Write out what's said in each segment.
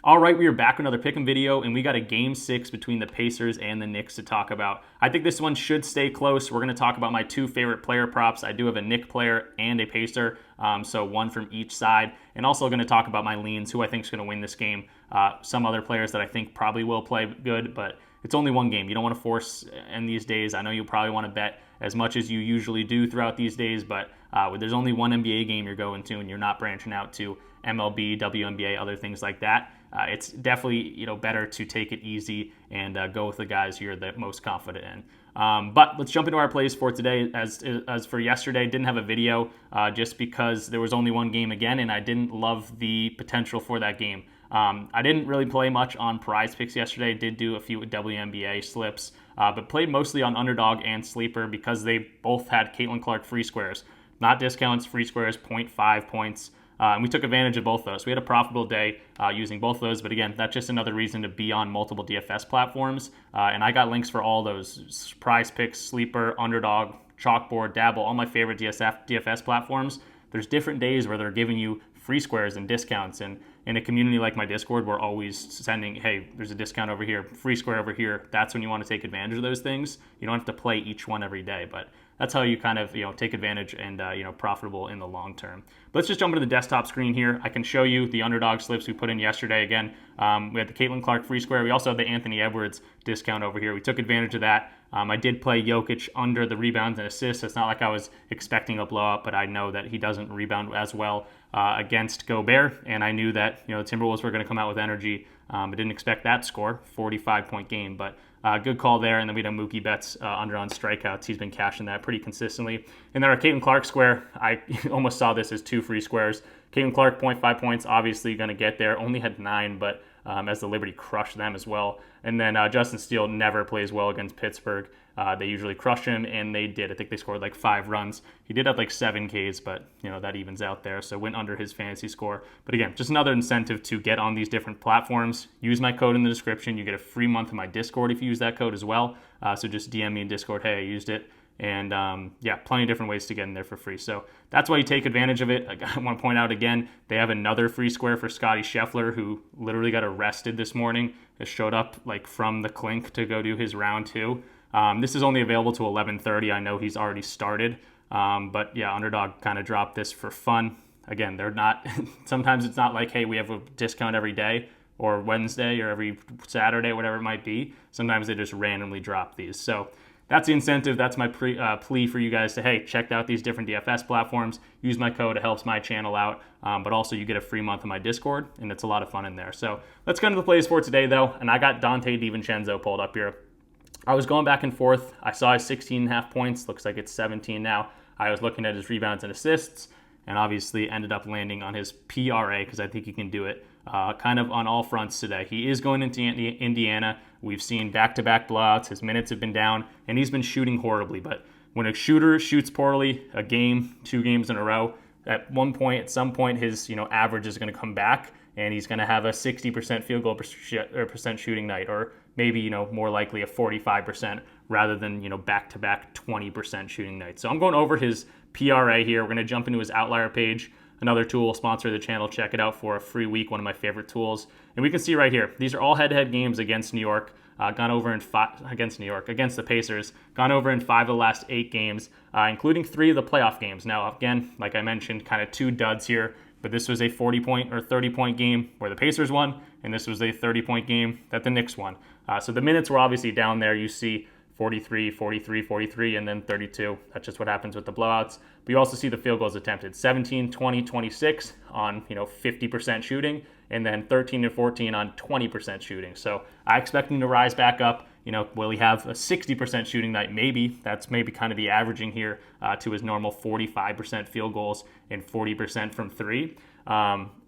All right, we are back with another pick'em video, and we got a game 6 between the Pacers and the Knicks to talk about. I think this one should stay close. We're going to talk about my two favorite player props. I do have a Knick player and a Pacer, so one from each side, and also going to talk about my leans, who I think is going to win this game. Some other players that I think probably will play good, but it's only one game. You don't want to force in these days. I know you'll probably want to bet as much as you usually do throughout these days, but there's only one NBA game you're going to, and you're not branching out to MLB, WNBA, other things like that. It's definitely better to take it easy and go with the guys you're the most confident in. But let's jump into our plays for today. As for yesterday, didn't have a video just because there was only one game again, and I didn't love the potential for that game. I didn't really play much on PrizePicks yesterday. Did do a few WNBA slips, but played mostly on Underdog and Sleeper because they both had Caitlin Clark free squares. Not discounts, free squares, 0.5 points. And we took advantage of both those. We had a profitable day using both of those, but again, that's just another reason to be on multiple DFS platforms. And I got links for all those: PrizePicks, Sleeper, Underdog, Chalkboard, Dabble, all my favorite DFS platforms. There's different days where they're giving you free squares and discounts. And in a community like my Discord, we're always sending, hey, there's a discount over here, free square over here. That's when you want to take advantage of those things. You don't have to play each one every day, but that's how you kind of take advantage and profitable in the long term. But let's just jump into the desktop screen here. I can show you the Underdog slips we put in yesterday. Again, we had the Caitlin Clark free square. We also had the Anthony Edwards discount over here. We took advantage of that. I did play Jokic under the rebounds and assists. It's not like I was expecting a blowout, but I know that he doesn't rebound as well against Gobert, and I knew that the Timberwolves were going to come out with energy. I didn't expect that score, 45-point game, but good call there. And then we had Mookie Betts under on strikeouts. He's been cashing that pretty consistently. And then our Caitlin Clark square, I almost saw this as two free squares. Caitlin Clark, 0.5 points, obviously going to get there. Only had 9, but as the Liberty crushed them as well. And then Justin Steele never plays well against Pittsburgh. They usually crush him, and they did. I think they scored like 5 runs. He did have like 7 Ks, but that evens out there. So went under his fantasy score. But again, just another incentive to get on these different platforms. Use my code in the description. You get a free month of my Discord if you use that code as well. So just DM me in Discord, hey, I used it. And plenty of different ways to get in there for free. So that's why you take advantage of it. I want to point out again, they have another free square for Scotty Scheffler, who literally got arrested this morning. Just showed up like from the clink to go do his round 2. This is only available to 11:30. I know he's already started. But yeah, Underdog kind of dropped this for fun. Again, they're not, sometimes it's not like, hey, we have a discount every day or Wednesday or every Saturday, whatever it might be. Sometimes they just randomly drop these. So that's the incentive. That's my plea for you guys to, hey, check out these different DFS platforms. Use my code. It helps my channel out. But also you get a free month of my Discord, and it's a lot of fun in there. So let's get into the plays for today, though. And I got Dante DiVincenzo pulled up here. I was going back and forth. I saw his 16.5 points. Looks like it's 17 now. I was looking at his rebounds and assists, and obviously ended up landing on his PRA because I think he can do it kind of on all fronts today. He is going into Indiana. We've seen back-to-back blowouts. His minutes have been down, and he's been shooting horribly. But when a shooter shoots poorly, a game, 2 games in a row, at some point, his average is going to come back, and he's going to have a 60% field goal percent shooting night, or maybe more likely a 45% rather than back-to-back 20% shooting night. So I'm going over his PRA here. We're going to jump into his Outlier page. Another tool, sponsor of the channel. Check it out for a free week, one of my favorite tools. And we can see right here, these are all head-to-head games against New York. Gone over in 5 against New York, against the Pacers. Gone over in 5 of the last 8 games, including 3 of the playoff games. Now, again, like I mentioned, kind of 2 duds here, but this was a 40-point or 30-point game where the Pacers won, and this was a 30-point game that the Knicks won. So the minutes were obviously down there. You see 43, 43, 43, and then 32. That's just what happens with the blowouts. But you also see the field goals attempted. 17, 20, 26 on 50% shooting, and then 13 and 14 on 20% shooting. So I expect him to rise back up. Will he have a 60% shooting night? Maybe. That's maybe kind of the averaging here to his normal 45% field goals and 40% from 3.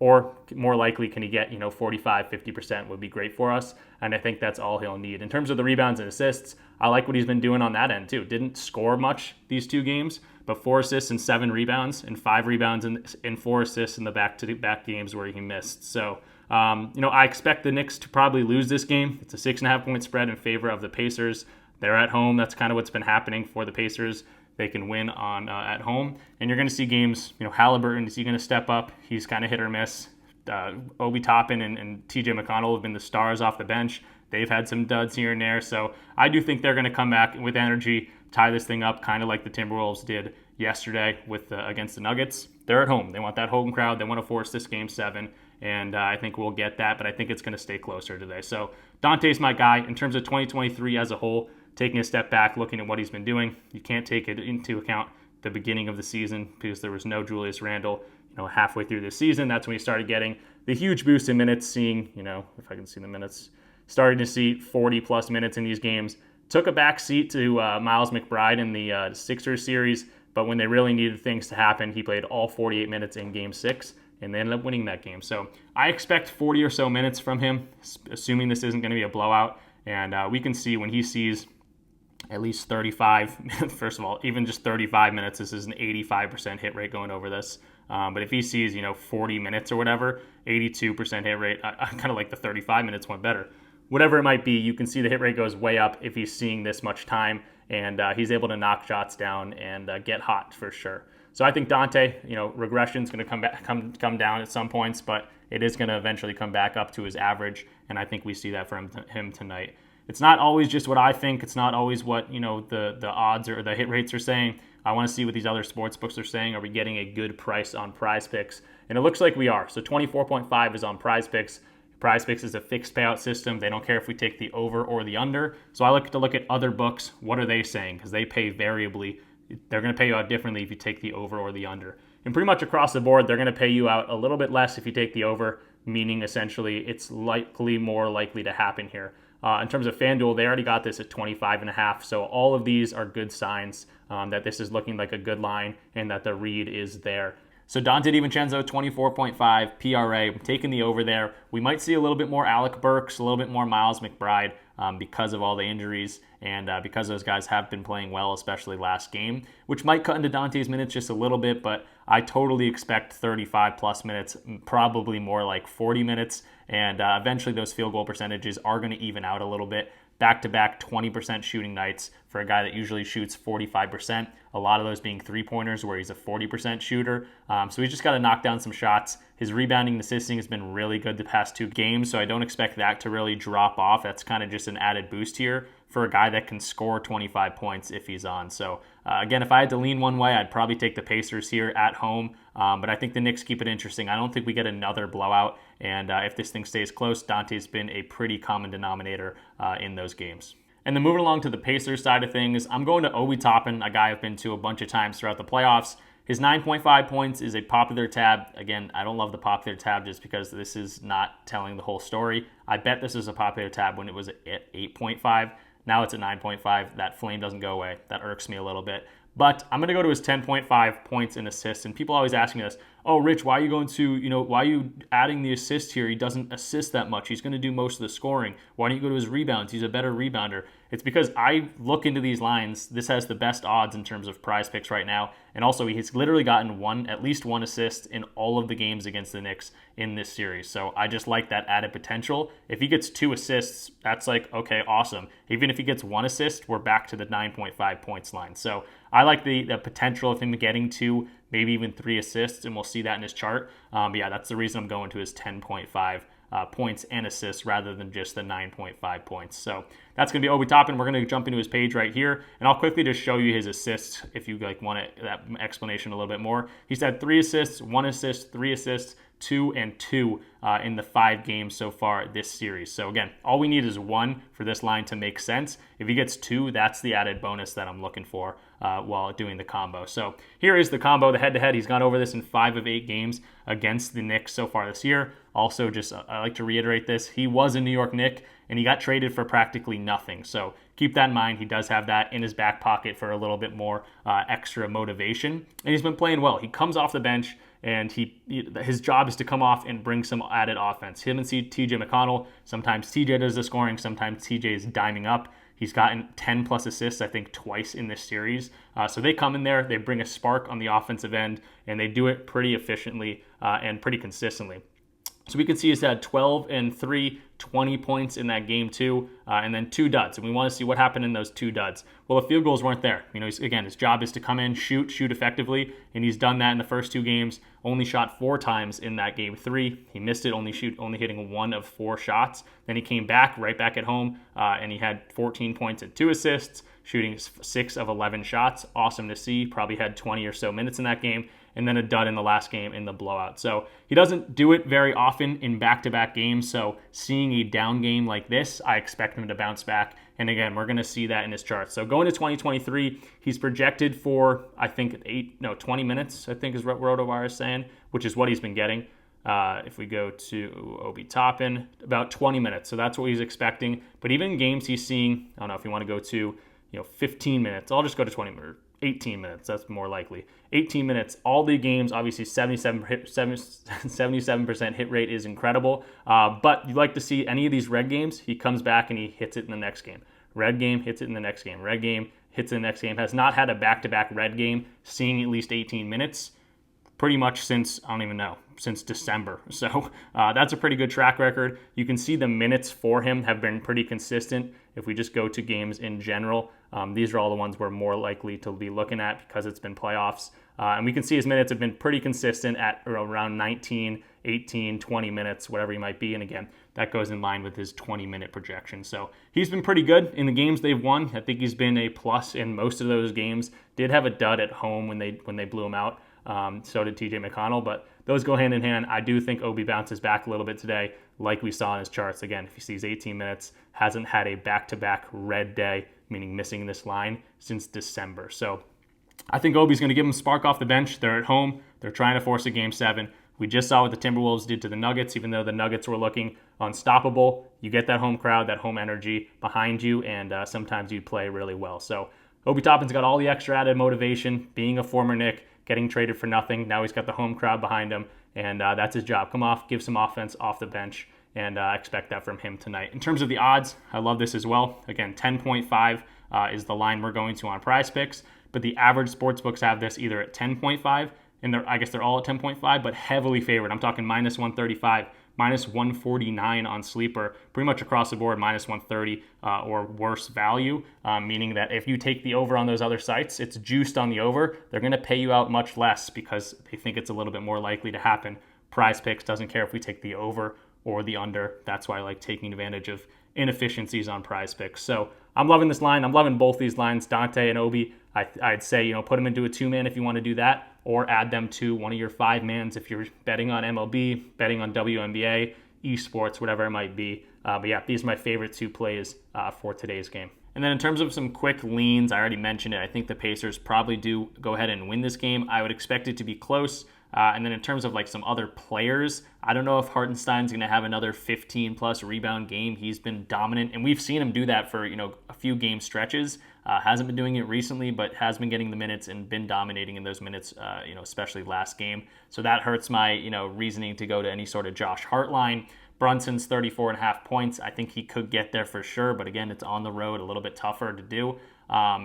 Or more likely, can he get 45, 50% would be great for us. And I think that's all he'll need. In terms of the rebounds and assists, I like what he's been doing on that end too. Didn't score much these 2 games, but 4 assists and 7 rebounds, and 5 rebounds and 4 assists in the back-to-back games where he missed. So, I expect the Knicks to probably lose this game. It's a 6.5-point spread in favor of the Pacers. They're at home. That's kind of what's been happening for the Pacers. They can win on at home. And you're going to see games, Halliburton, is he going to step up? He's kind of hit or miss. Obi Toppin and TJ McConnell have been the stars off the bench. They've had some duds here and there. So I do think they're going to come back with energy, tie this thing up, kind of like the Timberwolves did yesterday with against the Nuggets. They're at home. They want that home crowd. They want to force this Game 7. And I think we'll get that, but I think it's going to stay closer today. So Dante's my guy. In terms of 2023 as a whole, taking a step back, looking at what he's been doing, you can't take it into account the beginning of the season because there was no Julius Randle. Halfway through this season, that's when he started getting the huge boost in minutes, seeing, if I can see the minutes, starting to see 40-plus minutes in these games. Took a back seat to Miles McBride in the Sixers series, but when they really needed things to happen, he played all 48 minutes in Game 6, and they ended up winning that game. So I expect 40 or so minutes from him, assuming this isn't going to be a blowout, and we can see when he sees at least 35, first of all, even just 35 minutes, this is an 85% hit rate going over this. But if he sees, 40 minutes or whatever, 82% hit rate, I kind of like the 35 minutes one better. Whatever it might be, you can see the hit rate goes way up if he's seeing this much time, and he's able to knock shots down and get hot for sure. So I think Dante, regression is going to come down at some points, but it is going to eventually come back up to his average, and I think we see that from him tonight. It's not always just what I think. It's not always what the odds or the hit rates are saying. I want to see what these other sports books are saying. Are we getting a good price on PrizePicks? And it looks like we are. So 24.5 is on PrizePicks. PrizePicks is a fixed payout system. They don't care if we take the over or the under. So I like to look at other books. What are they saying? Because they pay variably. They're going to pay you out differently if you take the over or the under. And pretty much across the board, they're going to pay you out a little bit less if you take the over, meaning essentially it's more likely to happen here. In terms of FanDuel, they already got this at 25.5. So all of these are good signs that this is looking like a good line and that the read is there. So Dante DiVincenzo, 24.5 PRA, taking the over there. We might see a little bit more Alec Burks, a little bit more Miles McBride because of all the injuries and because those guys have been playing well, especially last game, which might cut into Dante's minutes just a little bit, but I totally expect 35-plus minutes, probably more like 40 minutes, and eventually those field goal percentages are going to even out a little bit. Back-to-back 20% shooting nights for a guy that usually shoots 45%, a lot of those being three-pointers where he's a 40% shooter. So he's just got to knock down some shots. His rebounding and assisting has been really good the past two games, so I don't expect that to really drop off. That's kind of just an added boost here for a guy that can score 25 points if he's on. So again, if I had to lean one way, I'd probably take the Pacers here at home, but I think the Knicks keep it interesting. I don't think we get another blowout, and if this thing stays close, Dante's been a pretty common denominator in those games. And then moving along to the Pacers side of things, I'm going to Obi Toppin, a guy I've been to a bunch of times throughout the playoffs. His 9.5 points is a popular tab. Again, I don't love the popular tab just because this is not telling the whole story. I bet this is a popular tab when it was at 8.5. Now it's at 9.5. That flame doesn't go away. That irks me a little bit. But I'm going to go to his 10.5 points and assists. And people always ask me this, oh, Rich, why are you going to, why are you adding the assist here? He doesn't assist that much. He's going to do most of the scoring. Why don't you go to his rebounds? He's a better rebounder. It's because I look into these lines. This has the best odds in terms of PrizePicks right now. And also, he's literally gotten at least one assist in all of the games against the Knicks in this series. So I just like that added potential. If he gets 2 assists, that's like, okay, awesome. Even if he gets 1 assist, we're back to the 9.5 points line. So I like the potential of him getting 2, maybe even 3 assists, and we'll see that in his chart. But yeah, that's the reason I'm going to his 10.5 points and assists rather than just the 9.5 points. So that's going to be Obi Toppin. We're going to jump into his page right here, and I'll quickly just show you his assists if you want that explanation a little bit more. He's had 3 assists, 1 assist, 3 assists, 2 and 2 in the 5 games so far this series. So again, all we need is 1 for this line to make sense. If he gets 2, that's the added bonus that I'm looking for while doing the combo. So here is the combo, the head-to-head. He's gone over this in 5 of 8 games against the Knicks so far this year. Also, just I like to reiterate this, he was a New York Knick, and he got traded for practically nothing. So keep that in mind. He does have that in his back pocket for a little bit more extra motivation. And he's been playing well. He comes off the bench, and his job is to come off and bring some added offense. Him and TJ McConnell, sometimes TJ does the scoring, sometimes TJ is diming up. He's gotten 10-plus assists, I think, twice in this series. So they come in there, they bring a spark on the offensive end, and they do it pretty efficiently and pretty consistently. So we can see he's had 12 and 3, 20 points in that game too, and then 2 duds. And we want to see what happened in those 2 duds. Well, the field goals weren't there. Again, his job is to come in, shoot effectively, and he's done that in the first 2 games. Only shot 4 times in that game 3. He missed it, only hitting 1 of 4 shots. Then he came back, right back at home, and he had 14 points and 2 assists, shooting 6 of 11 shots. Awesome to see. Probably had 20 or so minutes in that game. And then a dud in the last game in the blowout. So he doesn't do it very often in back-to-back games. So seeing a down game like this, I expect him to bounce back. And again, we're going to see that in his charts. So going to 2023, he's projected for, I think, 20 minutes, I think is what RotoWire is saying, which is what he's been getting. If we go to Obi Toppin, about 20 minutes. So that's what he's expecting. But even in games he's seeing, I don't know if you want to go to 15 minutes. I'll just go to 20 minutes. 18 minutes, that's more likely. 18 minutes, all the games, obviously 77% hit rate is incredible. But you'd like to see any of these red games, he comes back and he hits it in the next game. Red game, hits it in the next game. Red game, hits it in the next game. Has not had a back-to-back red game, seeing at least 18 minutes, pretty much since, I don't even know, since December. So that's a pretty good track record. You can see the minutes for him have been pretty consistent. If we just go to games in general, these are all the ones we're more likely to be looking at because it's been playoffs. And we can see his minutes have been pretty consistent at around 19, 18, 20 minutes, whatever he might be. And again, that goes in line with his 20-minute projection. So he's been pretty good in the games they've won. I think he's been a plus in most of those games. Did have a dud at home when they blew him out. So did TJ McConnell, but those go hand in hand. I do think Obi bounces back a little bit today, like we saw in his charts. Again, if he sees 18 minutes, hasn't had a back-to-back red day, meaning missing this line, since December. So I think Obi's going to give him spark off the bench. They're at home. They're trying to force a Game 7. We just saw what the Timberwolves did to the Nuggets. Even though the Nuggets were looking unstoppable, you get that home crowd, that home energy behind you, and sometimes you play really well. So Obi Toppin's got all the extra added motivation, being a former Knick, getting traded for nothing. Now he's got the home crowd behind him, and that's his job. Come off, give some offense off the bench, and I expect that from him tonight. In terms of the odds, I love this as well. Again, 10.5 is the line we're going to on PrizePicks, but the average sportsbooks have this either at 10.5, and I guess they're all at 10.5, but heavily favored. I'm talking minus 135, minus 149 on Sleeper, pretty much across the board, minus 130 or worse value, meaning that if you take the over on those other sites, it's juiced on the over. They're going to pay you out much less because they think it's a little bit more likely to happen. PrizePicks doesn't care if we take the over or the under. That's why I like taking advantage of inefficiencies on PrizePicks. So I'm loving this line. I'm loving both these lines, Dante and Obi. I'd say, put them into a 2-man if you want to do that, or add them to one of your 5-mans if you're betting on MLB, betting on WNBA, esports, whatever it might be. But yeah, these are my favorite 2 plays for today's game. And then in terms of some quick leans, I already mentioned it. I think the Pacers probably do go ahead and win this game. I would expect it to be close. And then in terms of like some other players, I don't know if Hartenstein's going to have another 15-plus rebound game. He's been dominant, and we've seen him do that for a few game stretches. Hasn't been doing it recently, but has been getting the minutes and been dominating in those minutes, especially last game. So that hurts my reasoning to go to any sort of Josh Hart line. Brunson's 34.5 points. I think he could get there for sure, but again, it's on the road, a little bit tougher to do.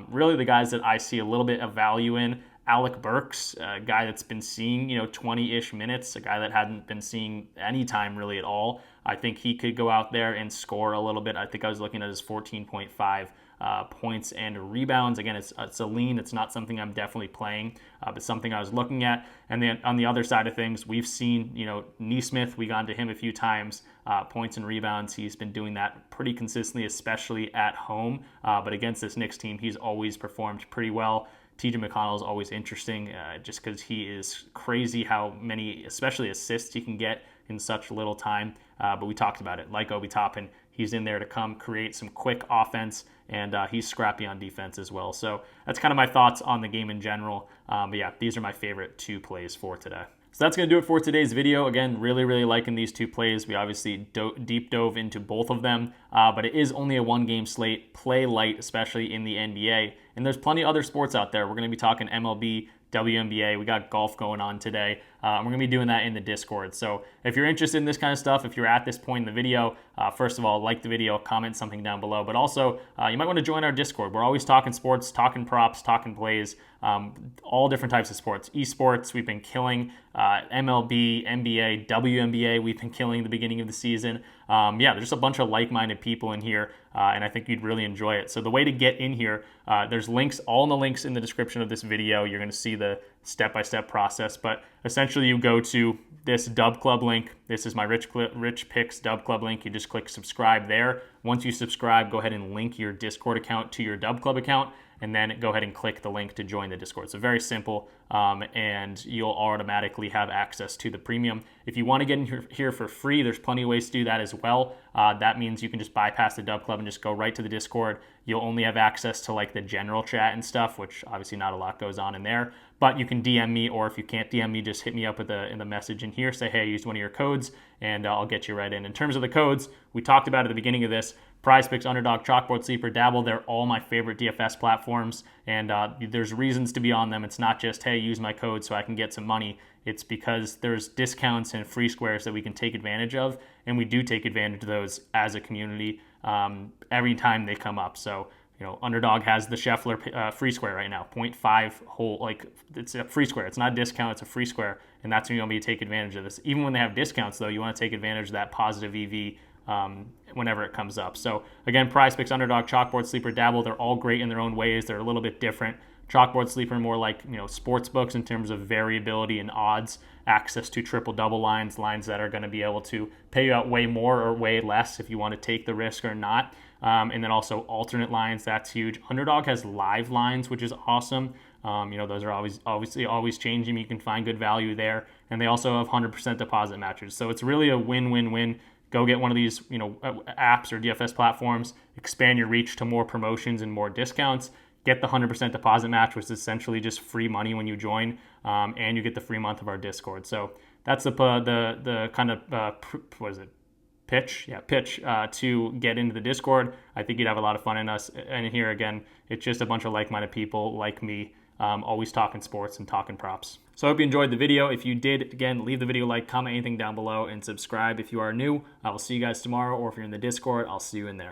Really, the guys that I see a little bit of value in, Alec Burks, a guy that's been seeing 20-ish minutes, a guy that hadn't been seeing any time really at all. I think he could go out there and score a little bit. I think I was looking at his 14.5 points and rebounds. Again, it's a lean. It's not something I'm definitely playing, but something I was looking at. And then on the other side of things, we've seen, Neesmith, we got into him a few times, points and rebounds. He's been doing that pretty consistently, especially at home. But against this Knicks team, he's always performed pretty well. TJ McConnell is always interesting just because he is crazy how many, especially assists, he can get in such little time. But we talked about it. Like Obi Toppin, he's in there to come create some quick offense, and he's scrappy on defense as well. So that's kind of my thoughts on the game in general. But yeah, these are my favorite 2 plays for today. So that's going to do it for today's video. Again, really, really liking these 2 plays. We obviously deep dove into both of them, but it is only a 1-game slate. Play light, especially in the NBA. And there's plenty of other sports out there. We're going to be talking MLB, WNBA. We got golf going on today. We're going to be doing that in the Discord. So if you're interested in this kind of stuff, if you're at this point in the video, first of all, like the video, comment something down below. But also, you might want to join our Discord. We're always talking sports, talking props, talking plays. all different types of sports. Esports, we've been killing. MLB, NBA, WNBA, we've been killing the beginning of the season. Yeah, there's a bunch of like-minded people in here, and I think you'd really enjoy it. So the way to get in here, there's links, all in the links in the description of this video. You're going to see the step-by-step process, but essentially you go to this Dub Club link. This is my RichPicks Dub Club link. You just click subscribe there. Once you subscribe, go ahead and link your Discord account to your Dub Club account, and then go ahead and click the link to join the Discord. So very simple, and you'll automatically have access to the premium. If you want to get in here for free, there's plenty of ways to do that as well. That means you can just bypass the Dub Club and just go right to the Discord. You'll only have access to like the general chat and stuff, which obviously not a lot goes on in there. But you can DM me, or if you can't DM me, just hit me up in the message in here. Say, hey, I used one of your codes, and I'll get you right in. In terms of the codes, we talked about at the beginning of this, PrizePicks, Underdog, Chalkboard, Sleeper, Dabble, they're all my favorite DFS platforms, and there's reasons to be on them. It's not just, hey, use my code so I can get some money. It's because there's discounts and free squares that we can take advantage of, and we do take advantage of those as a community every time they come up. So, you know, Underdog has the Scheffler free square right now, 0.5 whole, like it's a free square. It's not a discount, it's a free square, and that's when you want me to take advantage of this. Even when they have discounts, though, you want to take advantage of that positive EV whenever it comes up. So again, PrizePicks, Underdog, Chalkboard, Sleeper, Dabble, they're all great in their own ways. They're a little bit different. Chalkboard, Sleeper, more like, you know, sports books in terms of variability and odds, access to triple double lines that are going to be able to pay you out way more or way less if you want to take the risk or not. And then also alternate lines, that's huge. Underdog has live lines, which is awesome. You know, those are obviously always changing. You can find good value there. And they also have 100% deposit matches. So it's really a win-win-win. Go get one of these, you know, apps or DFS platforms, expand your reach to more promotions and more discounts, get the 100% deposit match, which is essentially just free money when you join, and you get the free month of our Discord. So that's the kind of, what is it? Pitch to get into the Discord. I think you'd have a lot of fun in us. And here again, it's just a bunch of like-minded people like me, always talking sports and talking props. So I hope you enjoyed the video. If you did, again, leave the video a like, comment anything down below, and subscribe if you are new. I will see you guys tomorrow, or if you're in the Discord, I'll see you in there.